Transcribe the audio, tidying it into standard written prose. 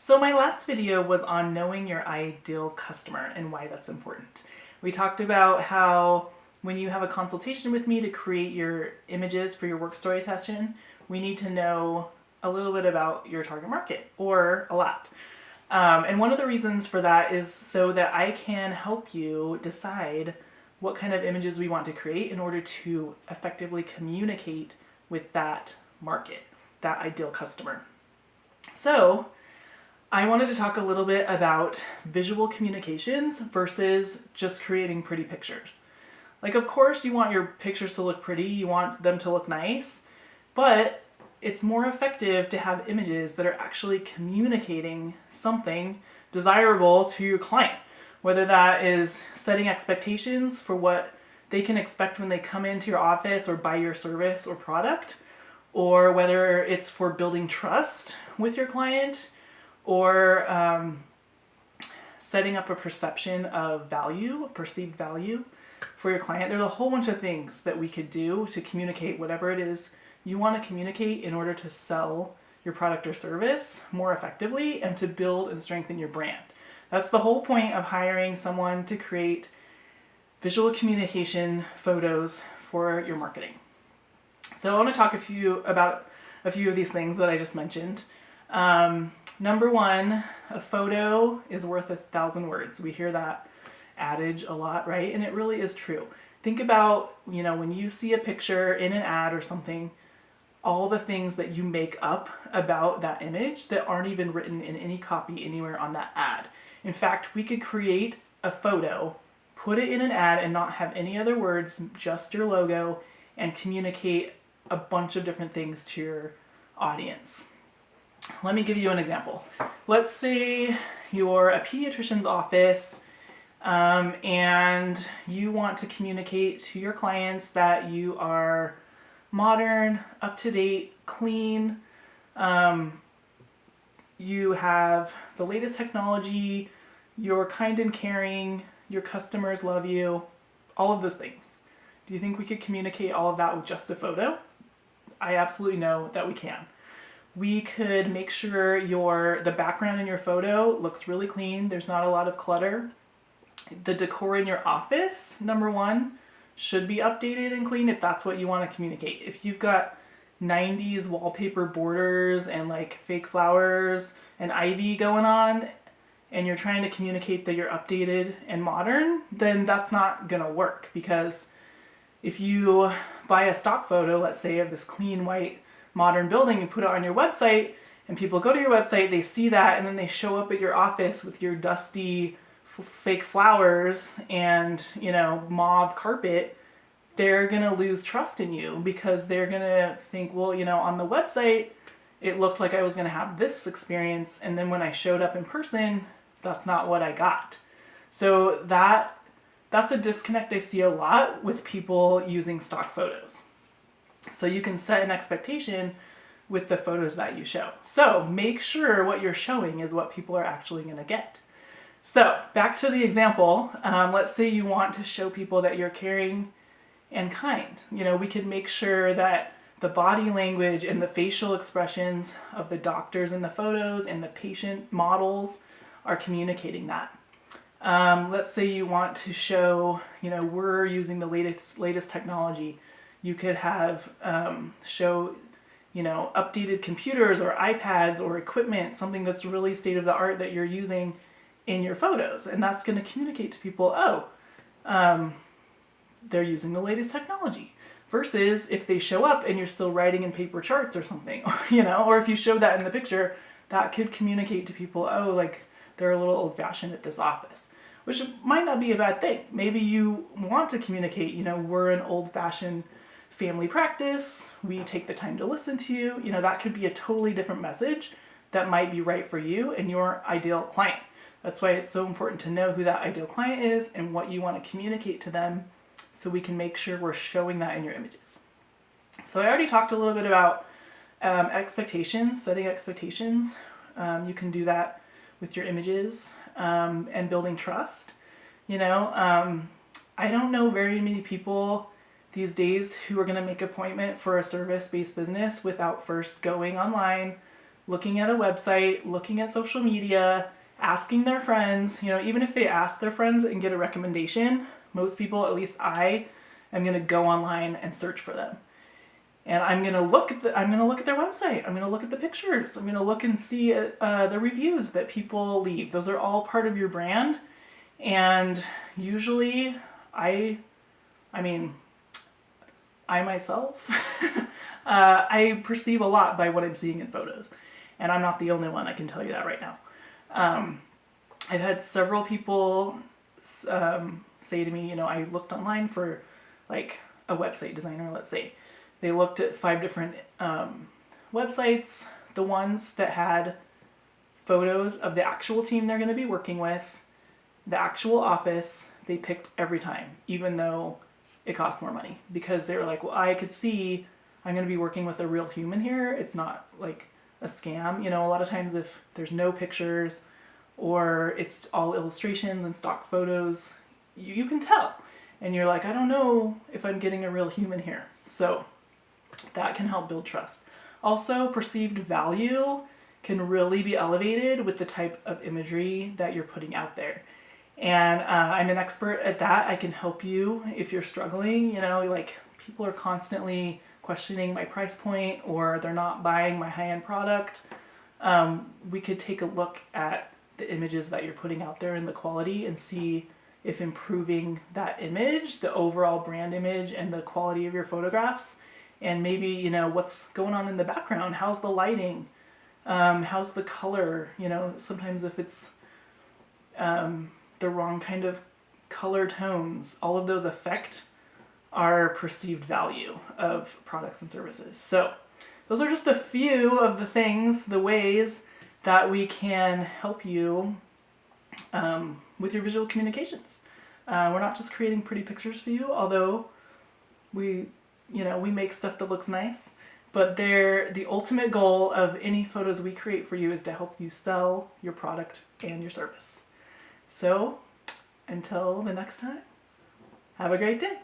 So my last video was on knowing your ideal customer and why that's important. We talked about how when you have a consultation with me to create your images for your work story session, we need to know a little bit about your target market, or a lot. And one of the reasons for that is so that I can help you decide what kind of images we want to create in order to effectively communicate with that market, that ideal customer. So I wanted to talk a little bit about visual communications versus just creating pretty pictures. Like, of course, you want your pictures to look pretty, you want them to look nice, but it's more effective to have images that are actually communicating something desirable to your client, whether that is setting expectations for what they can expect when they come into your office or buy your service or product, or whether it's for building trust with your client, or setting up a perception of value, perceived value for your client. There's a whole bunch of things that we could do to communicate whatever it is you want to communicate in order to sell your product or service more effectively and to build and strengthen your brand. That's the whole point of hiring someone to create visual communication photos for your marketing. So I want to talk about a few of these things that I just mentioned. Number one, a photo is worth 1,000 words. We hear that adage a lot, right? And it really is true. Think about, when you see a picture in an ad or something, all the things that you make up about that image that aren't even written in any copy anywhere on that ad. In fact, we could create a photo, put it in an ad and not have any other words, just your logo, and communicate a bunch of different things to your audience. Let me give you an example. Let's say you're a pediatrician's office and you want to communicate to your clients that you are modern, up-to-date, clean, you have the latest technology, you're kind and caring, your customers love you, all of those things. Do you think we could communicate all of that with just a photo? I absolutely know that we can. We could make sure the background in your photo looks really clean. There's not a lot of clutter. The decor in your office, number one, should be updated and clean if that's what you want to communicate. If you've got 90s wallpaper borders and like fake flowers and ivy going on, and you're trying to communicate that you're updated and modern, then that's not gonna work, because if you buy a stock photo, let's say, of this clean white modern building and put it on your website, and people go to your website, they see that, and then they show up at your office with your dusty fake flowers and mauve carpet, they're gonna lose trust in you, because they're gonna think, well, on the website it looked like I was gonna have this experience, and then when I showed up in person, that's not what I got. So that's a disconnect I see a lot with people using stock photos. So you can set an expectation with the photos that you show. So make sure what you're showing is what people are actually going to get. So back to the example, let's say you want to show people that you're caring and kind. We could make sure that the body language and the facial expressions of the doctors in the photos and the patient models are communicating that. Let's say you want to show, we're using the latest technology. You could have show, updated computers or iPads or equipment, something that's really state of the art that you're using in your photos. And that's going to communicate to people, they're using the latest technology. Versus if they show up and you're still writing in paper charts or something, or if you show that in the picture, that could communicate to people, they're a little old-fashioned at this office. Which might not be a bad thing. Maybe you want to communicate, we're an old-fashioned family practice, we take the time to listen to you. That could be a totally different message that might be right for you and your ideal client. That's why it's so important to know who that ideal client is and what you want to communicate to them, so we can make sure we're showing that in your images. So I already talked a little bit about expectations, setting expectations. You can do that with your images and building trust. I don't know very many people these days who are going to make an appointment for a service-based business without first going online, looking at a website, looking at social media, asking their friends. Even if they ask their friends and get a recommendation, most people, at least I, am going to go online and search for them. And I'm going to look at their website. I'm going to look at the pictures. I'm going to look and see the reviews that people leave. Those are all part of your brand. And usually I myself, I perceive a lot by what I'm seeing in photos. And I'm not the only one, I can tell you that right now. I've had several people say to me, I looked online for like a website designer, let's say. They looked at 5 different websites, the ones that had photos of the actual team they're going to be working with, the actual office, they picked every time, even though it cost more money, because they were like, well, I could see I'm going to be working with a real human here. It's not like a scam. A lot of times if there's no pictures or it's all illustrations and stock photos, you can tell. And you're like, I don't know if I'm getting a real human here. So that can help build trust. Also, perceived value can really be elevated with the type of imagery that you're putting out there. And I'm an expert at that. I can help you if you're struggling. Like people are constantly questioning my price point or they're not buying my high-end product. We could take a look at the images that you're putting out there and the quality and see if improving that image, the overall brand image and the quality of your photographs, and maybe, what's going on in the background. How's the lighting? How's the color? Sometimes if it's the wrong kind of color tones, all of those affect our perceived value of products and services. So those are just a few of the things, the ways that we can help you with your visual communications. We're not just creating pretty pictures for you, although we make stuff that looks nice, but the ultimate goal of any photos we create for you is to help you sell your product and your service. So until the next time, have a great day.